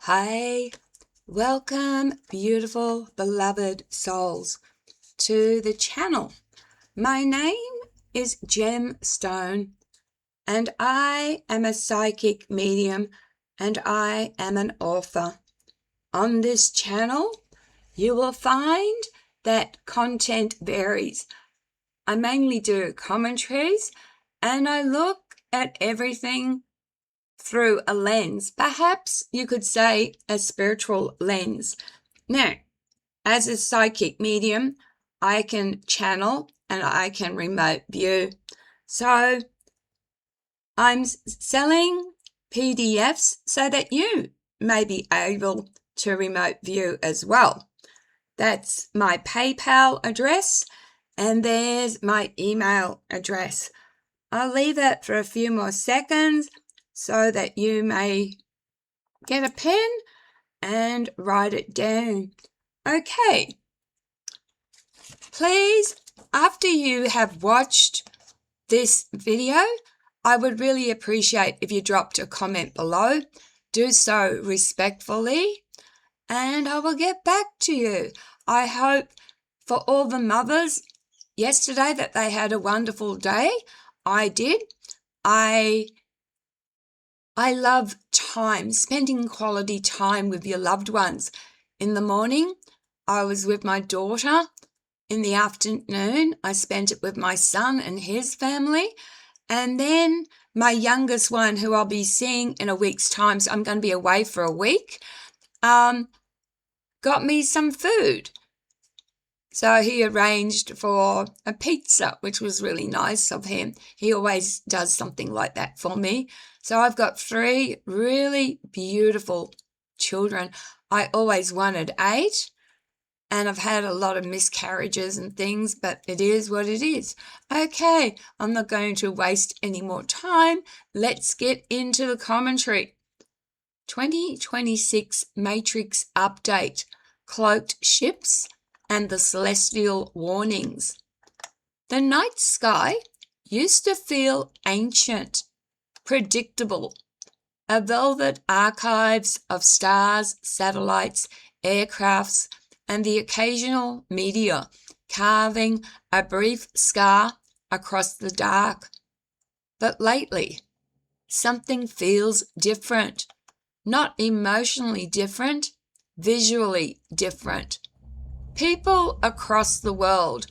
Hi, welcome, beautiful, beloved souls, to the channel. My name is Gemstone, and I am a psychic medium, and I am an author. On this channel, you will find that content varies. I mainly do commentaries, and I look at everything through a lens, perhaps you could say a spiritual lens. Now, as a psychic medium, I can channel and I can remote view. So I'm selling PDFs so that you may be able to remote view as well. That's my PayPal address, and there's my email address. I'll leave it for a few more seconds so that you may get a pen and write it down. Okay. Please, after you have watched this video, I would really appreciate if you dropped a comment below. Do so respectfully, and I will get back to you. I hope for all the mothers yesterday that they had a wonderful day. I did. I love time, spending quality time with your loved ones. In the morning, I was with my daughter. In the afternoon, I spent it with my son and his family. And then my youngest one, who I'll be seeing in a week's time, so I'm going to be away for a week, got me some food. So he arranged for a pizza, which was really nice of him. He always does something like that for me. So I've got 3 really beautiful children. I always wanted 8, and I've had a lot of miscarriages and things, but it is what it is. Okay, I'm not going to waste any more time. Let's get into the commentary. 2026 Matrix Update, Cloaked Ships and the Celestial Warnings. The night sky used to feel ancient, predictable, a velvet archives of stars, satellites, aircrafts, and the occasional meteor carving a brief scar across the dark. But lately, something feels different, not emotionally different, visually different. People across the world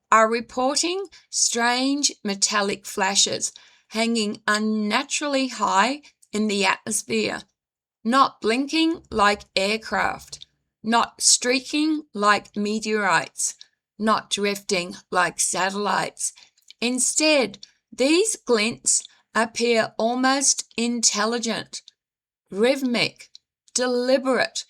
are reporting strange metallic flashes hanging unnaturally high in the atmosphere, not blinking like aircraft, not streaking like meteorites, not drifting like satellites. Instead, these glints appear almost intelligent, rhythmic, deliberate,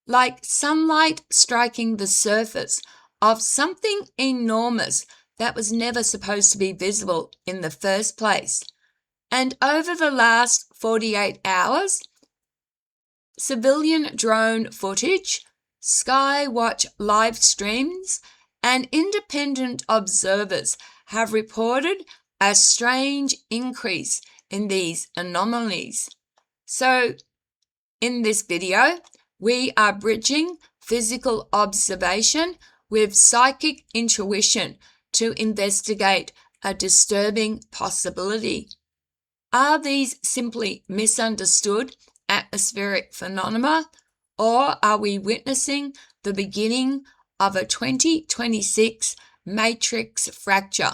like sunlight striking the surface of something enormous that was never supposed to be visible in the first place. And over the last 48 hours, civilian drone footage, Skywatch live streams, and independent observers have reported a strange increase in these anomalies. So, in this video, we are bridging physical observation with psychic intuition to investigate a disturbing possibility. Are these simply misunderstood atmospheric phenomena, or are we witnessing the beginning of a 2026 matrix fracture?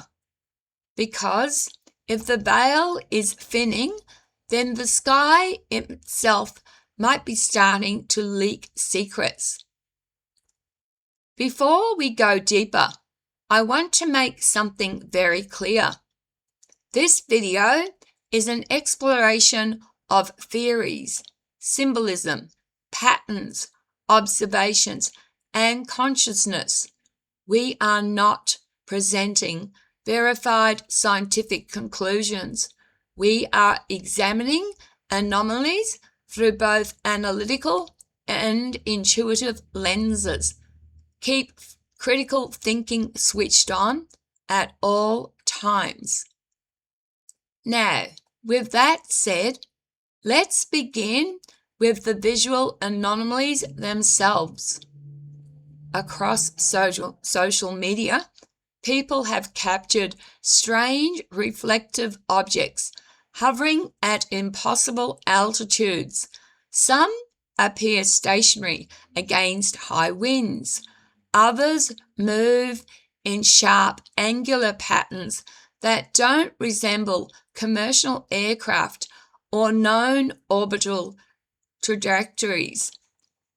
Because if the veil is thinning, then the sky itself might be starting to leak secrets. Before we go deeper, I want to make something very clear. This video is an exploration of theories, symbolism, patterns, observations, and consciousness. We are not presenting verified scientific conclusions. We are examining anomalies through both analytical and intuitive lenses. Keep critical thinking switched on at all times. Now, with that said, let's begin with the visual anomalies themselves. Across social media, people have captured strange reflective objects hovering at impossible altitudes. Some appear stationary against high winds. Others move in sharp angular patterns that don't resemble commercial aircraft or known orbital trajectories.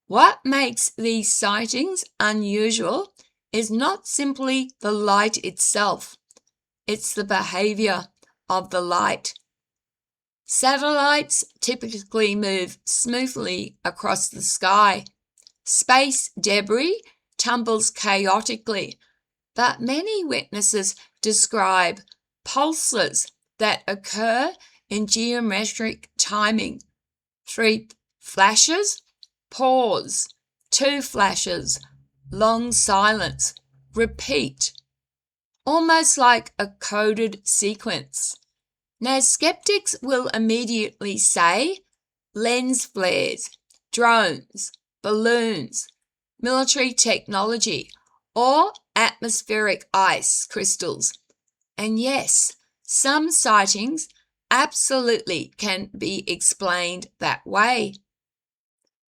What makes these sightings unusual is not simply the light itself, it's the behavior of the light. Satellites typically move smoothly across the sky. Space debris tumbles chaotically, but many witnesses describe pulses that occur in geometric timing. 3 flashes, pause, 2 flashes, long silence, repeat, almost like a coded sequence. Now, skeptics will immediately say lens flares, drones, balloons, military technology, or atmospheric ice crystals. And yes, some sightings absolutely can be explained that way.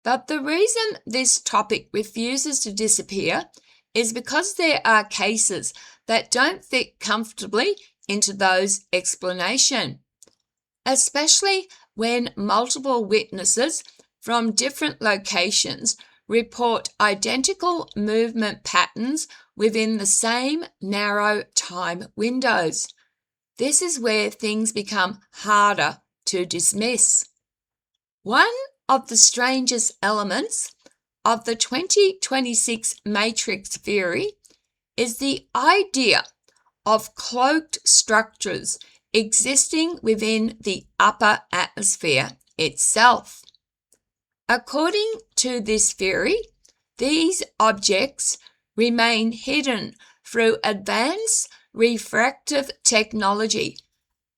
But the reason this topic refuses to disappear is because there are cases that don't fit comfortably into those explanations, especially when multiple witnesses from different locations report identical movement patterns within the same narrow time windows. This is where things become harder to dismiss. One of the strangest elements of the 2026 matrix theory is the idea of cloaked structures existing within the upper atmosphere itself. According to this theory, these objects remain hidden through advanced refractive technology,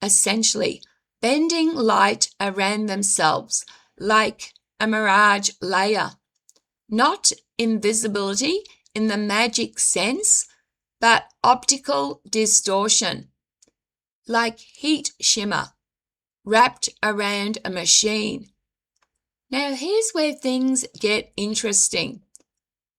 essentially bending light around themselves like a mirage layer. Not invisibility in the magic sense, but optical distortion, like heat shimmer wrapped around a machine. Now, here's where things get interesting.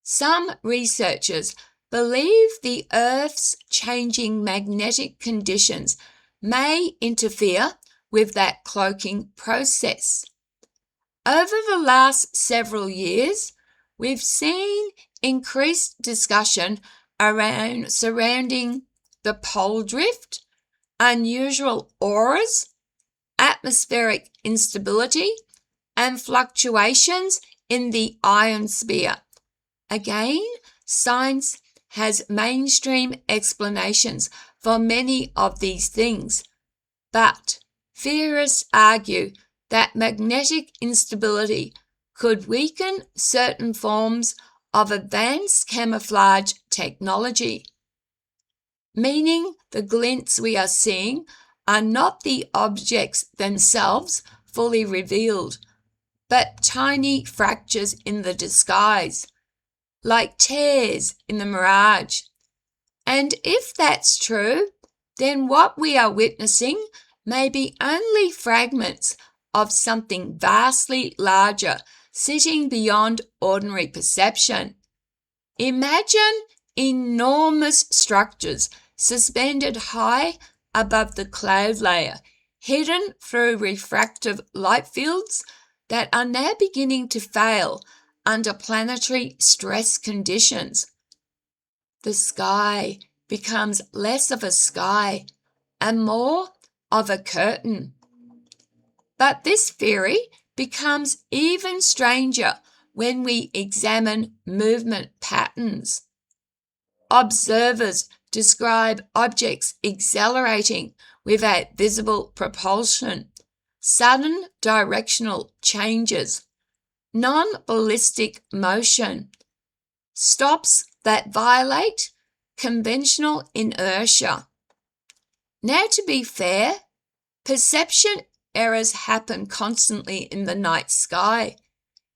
Some researchers believe the Earth's changing magnetic conditions may interfere with that cloaking process. Over the last several years, we've seen increased discussion surrounding the pole drift, unusual auras, atmospheric instability, and fluctuations in the ionosphere. Again, science has mainstream explanations for many of these things, but theorists argue that magnetic instability could weaken certain forms of advanced camouflage technology, meaning the glints we are seeing are not the objects themselves fully revealed, but tiny fractures in the disguise, like tears in the mirage. And if that's true, then what we are witnessing may be only fragments of something vastly larger sitting beyond ordinary perception. Imagine enormous structures suspended high above the cloud layer, hidden through refractive light fields that are now beginning to fail under planetary stress conditions. The sky becomes less of a sky and more of a curtain. But this theory becomes even stranger when we examine movement patterns. Observers describe objects accelerating without visible propulsion, sudden directional changes, non-ballistic motion, stops that violate conventional inertia. Now, to be fair, perception errors happen constantly in the night sky.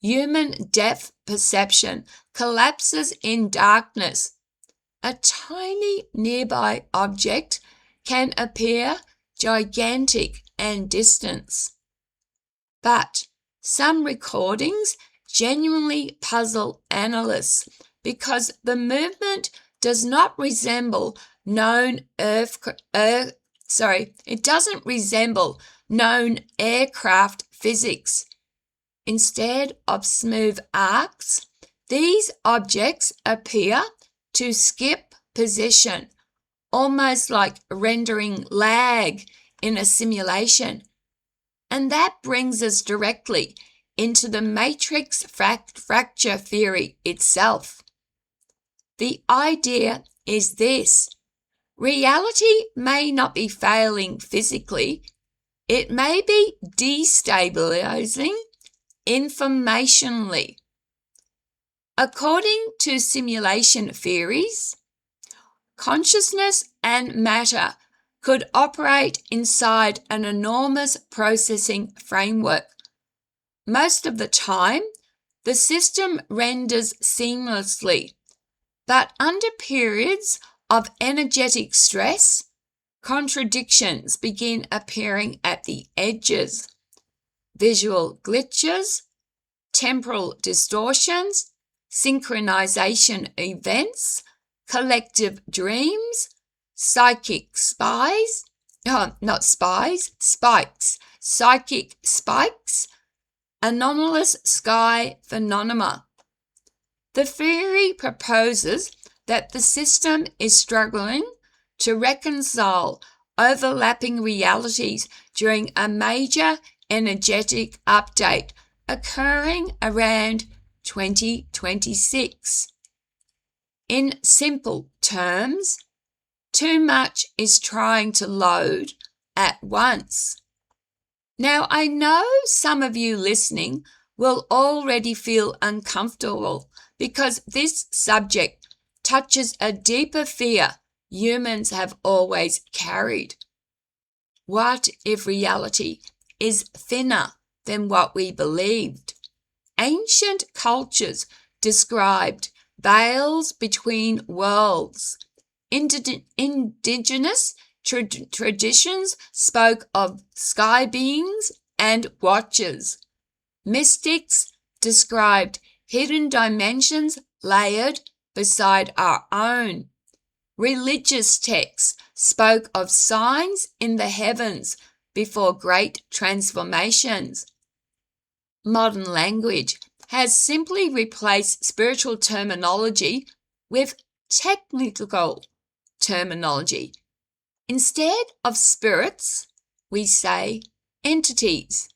human depth perception collapses in darkness. A tiny nearby object can appear gigantic and distant. But some recordings genuinely puzzle analysts because the movement does not resemble known aircraft physics. Instead of smooth arcs, these objects appear to skip position, almost like rendering lag in a simulation. And that brings us directly into the matrix fracture theory itself. The idea is this: reality may not be failing physically, it may be destabilizing informationally. According to simulation theories, consciousness and matter could operate inside an enormous processing framework. Most of the time, the system renders seamlessly, but under periods of energetic stress, contradictions begin appearing at the edges. Visual glitches, temporal distortions, synchronization events, collective dreams, psychic spikes, psychic spikes, anomalous sky phenomena. The theory proposes that the system is struggling to reconcile overlapping realities during a major energetic update occurring around 2026. In simple terms, too much is trying to load at once. Now, I know some of you listening will already feel uncomfortable because this subject touches a deeper fear humans have always carried. What if reality is thinner than what we believed? Ancient cultures described veils between worlds. Indigenous traditions spoke of sky beings and watchers. Mystics described hidden dimensions layered beside our own. Religious texts spoke of signs in the heavens before great transformations. Modern language has simply replaced spiritual terminology with technical terminology. Instead of spirits, we say entities.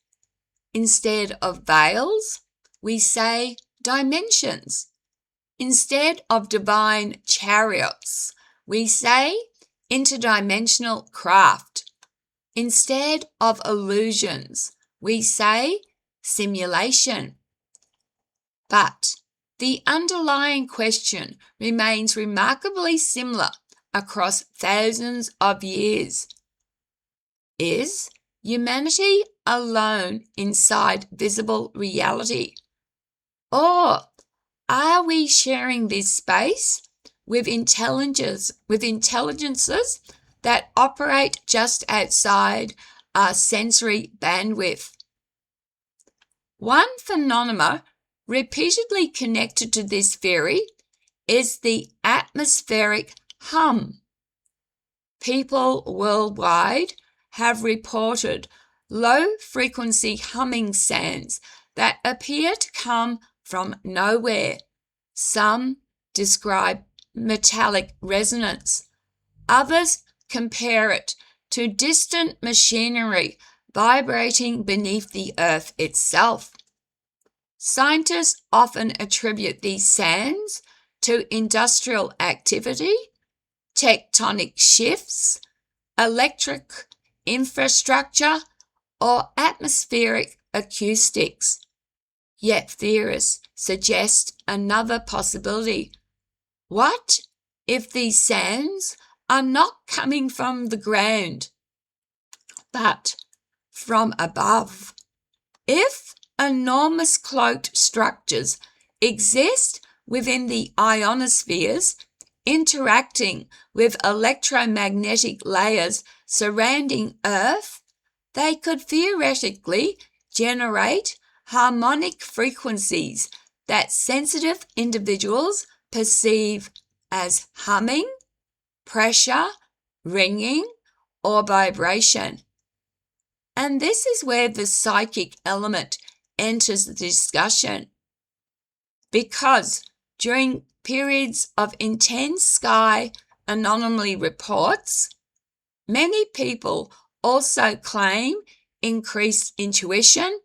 Instead of veils, we say dimensions. Instead of divine chariots, we say interdimensional craft. Instead of illusions, we say simulation. But the underlying question remains remarkably similar across thousands of years. Is humanity alone inside visible reality? Or are we sharing this space with intelligences that operate just outside our sensory bandwidth? One phenomenon repeatedly connected to this theory is the atmospheric hum. People worldwide have reported low-frequency humming sounds that appear to come from nowhere. Some describe metallic resonance. Others compare it to distant machinery vibrating beneath the earth itself. Scientists often attribute these sounds to industrial activity, tectonic shifts, electric infrastructure, or atmospheric acoustics. Yet theorists suggest another possibility. What if these sounds are not coming from the ground, but from above? If enormous cloaked structures exist within the ionospheres, interacting with electromagnetic layers surrounding Earth, they could theoretically generate harmonic frequencies that sensitive individuals perceive as humming, pressure, ringing, or vibration. And this is where the psychic element enters the discussion, because during periods of intense sky anomaly reports, many people also claim increased intuition,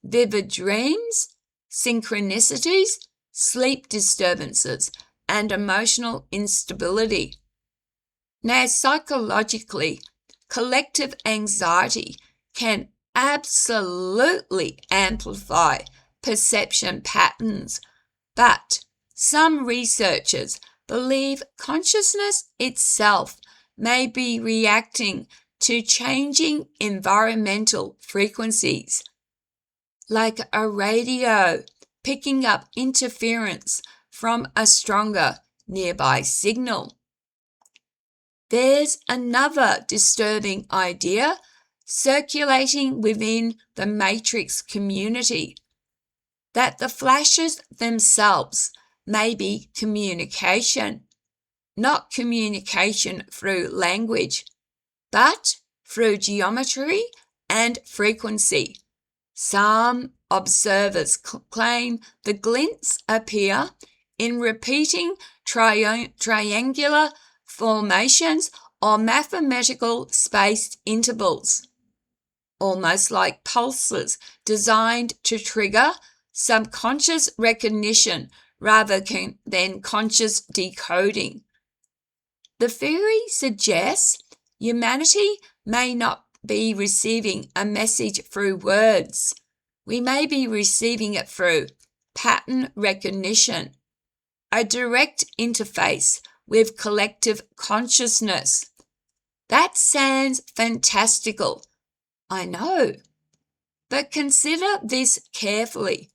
vivid dreams, synchronicities, sleep disturbances, and emotional instability. Now, psychologically, collective anxiety can absolutely amplify perception patterns, but some researchers believe consciousness itself may be reacting to changing environmental frequencies, like a radio picking up interference from a stronger nearby signal. There's another disturbing idea circulating within the Matrix community, that the flashes themselves may be communication, not communication through language, but through geometry and frequency. Some observers claim the glints appear in repeating triangular formations or mathematical spaced intervals, almost like pulses designed to trigger subconscious recognition rather than conscious decoding. The theory suggests humanity may not be receiving a message through words. We may be receiving it through pattern recognition, a direct interface with collective consciousness. That sounds fantastical, I know, but consider this carefully.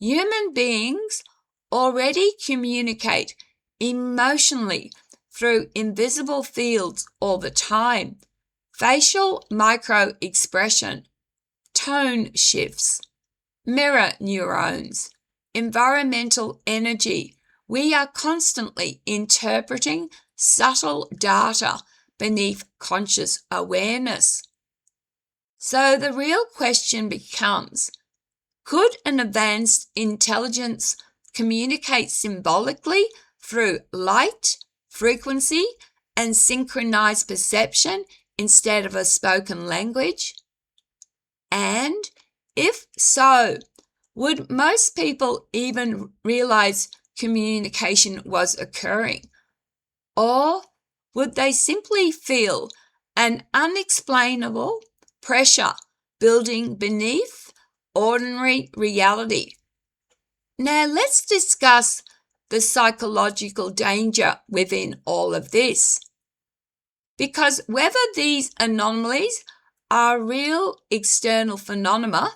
Human beings already communicate emotionally through invisible fields all the time. Facial micro-expression, tone shifts, mirror neurons, environmental energy. We are constantly interpreting subtle data beneath conscious awareness. So the real question becomes, could an advanced intelligence communicate symbolically through light, frequency, and synchronized perception instead of a spoken language? And if so, would most people even realize communication was occurring? Or would they simply feel an unexplainable pressure building beneath ordinary reality? Now let's discuss the psychological danger within all of this. Because whether these anomalies are real external phenomena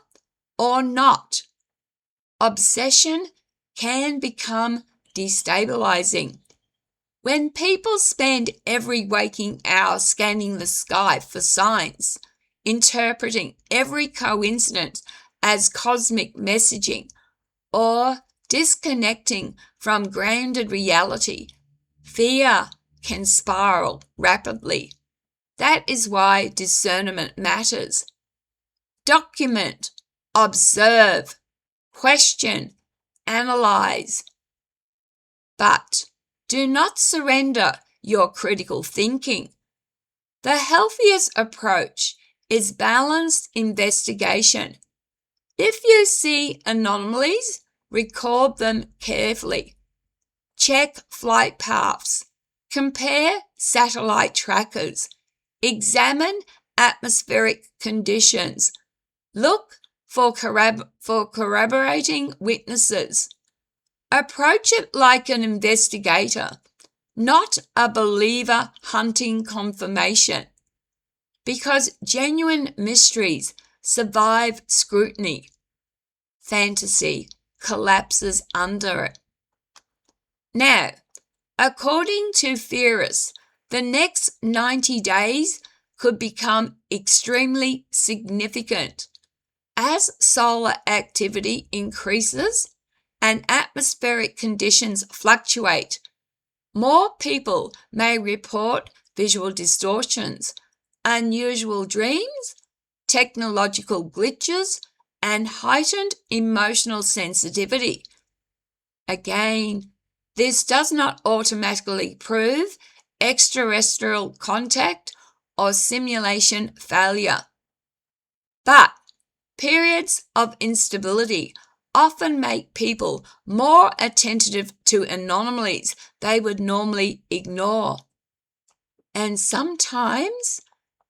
or not, obsession can become destabilizing. When people spend every waking hour scanning the sky for signs, interpreting every coincidence as cosmic messaging, or disconnecting from grounded reality, fear can spiral rapidly. That is why discernment matters. Document, observe, question, analyze. But do not surrender your critical thinking. The healthiest approach is balanced investigation. If you see anomalies, record them carefully. Check flight paths. Compare satellite trackers. Examine atmospheric conditions. Look for corroborating witnesses. Approach it like an investigator, not a believer hunting confirmation, because genuine mysteries survive scrutiny. fantasy collapses under it. Now, according to theorists, the next 90 days could become extremely significant as solar activity increases and atmospheric conditions fluctuate. More people may report visual distortions, unusual dreams, technological glitches, and heightened emotional sensitivity. Again, this does not automatically prove extraterrestrial contact or simulation failure. But periods of instability often make people more attentive to anomalies they would normally ignore. And sometimes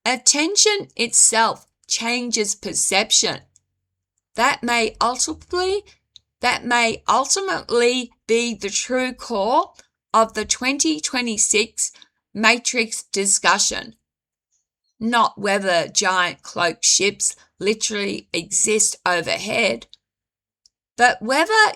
attention itself changes perception. That may ultimately be the true core of the 2026 Matrix discussion. Not whether giant cloaked ships literally exist overhead, but whether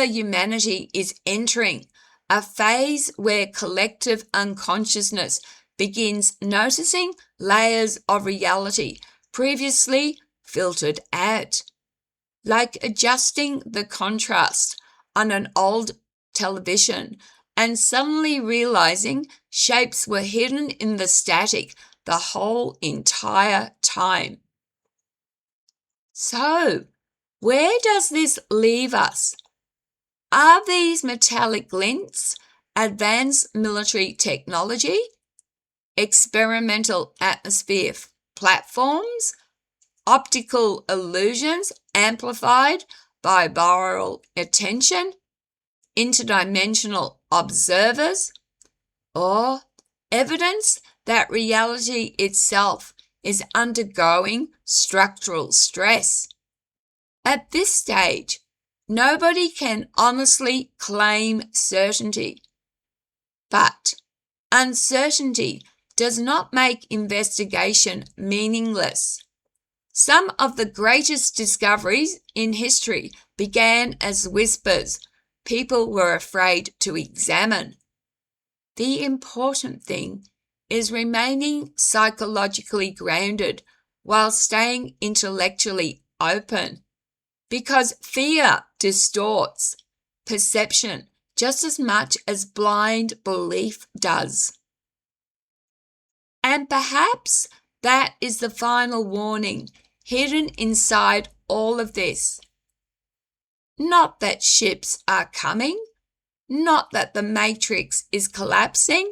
humanity is entering a phase where collective unconsciousness begins noticing layers of reality previously filtered out, like adjusting the contrast on an old television and suddenly realizing shapes were hidden in the static the whole entire time. So, where does this leave us? Are these metallic glints advanced military technology, experimental atmosphere platforms, optical illusions amplified by binaural attention, interdimensional observers, or evidence that reality itself is undergoing structural stress? At this stage, nobody can honestly claim certainty. But uncertainty does not make investigation meaningless. Some of the greatest discoveries in history began as whispers people were afraid to examine. The important thing is remaining psychologically grounded while staying intellectually open, because fear distorts perception just as much as blind belief does. And perhaps that is the final warning hidden inside all of this. Not that ships are coming, not that the Matrix is collapsing,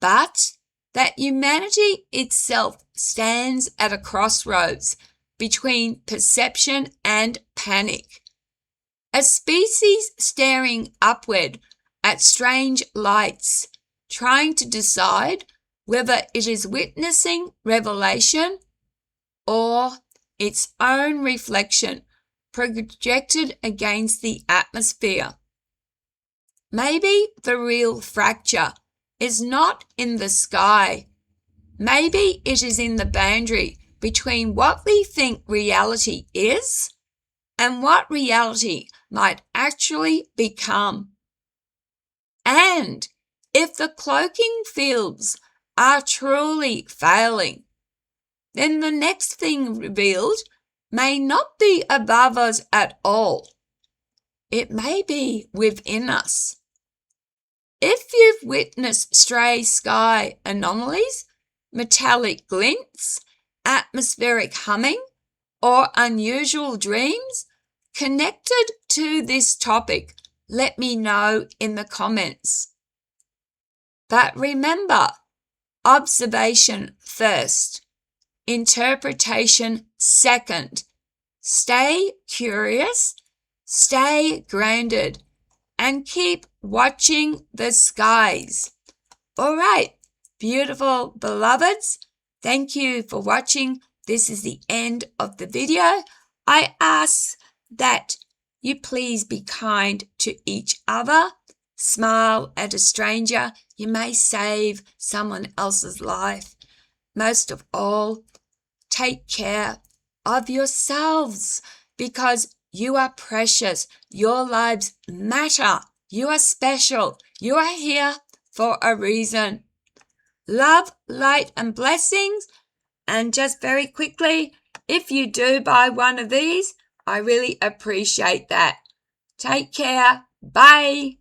but that humanity itself stands at a crossroads between perception and panic. A species staring upward at strange lights, trying to decide whether it is witnessing revelation or its own reflection projected against the atmosphere. Maybe the real fracture is not in the sky. Maybe it is in the boundary between what we think reality is and what reality might actually become. And if the cloaking fields are truly failing, then the next thing revealed may not be above us at all. It may be within us. If you've witnessed stray sky anomalies, metallic glints, atmospheric humming, or unusual dreams connected to this topic, let me know in the comments. But remember, observation first, interpretation second. Stay curious, stay grounded, and keep watching the skies. All right, beautiful beloveds, thank you for watching. This is the end of the video. I ask that you please be kind to each other. Smile at a stranger. You may save someone else's life. Most of all, take care of yourselves, because you are precious. Your lives matter. You are special. You are here for a reason. Love, light, and blessings. And just very quickly, if you do buy one of these, I really appreciate that. Take care. Bye.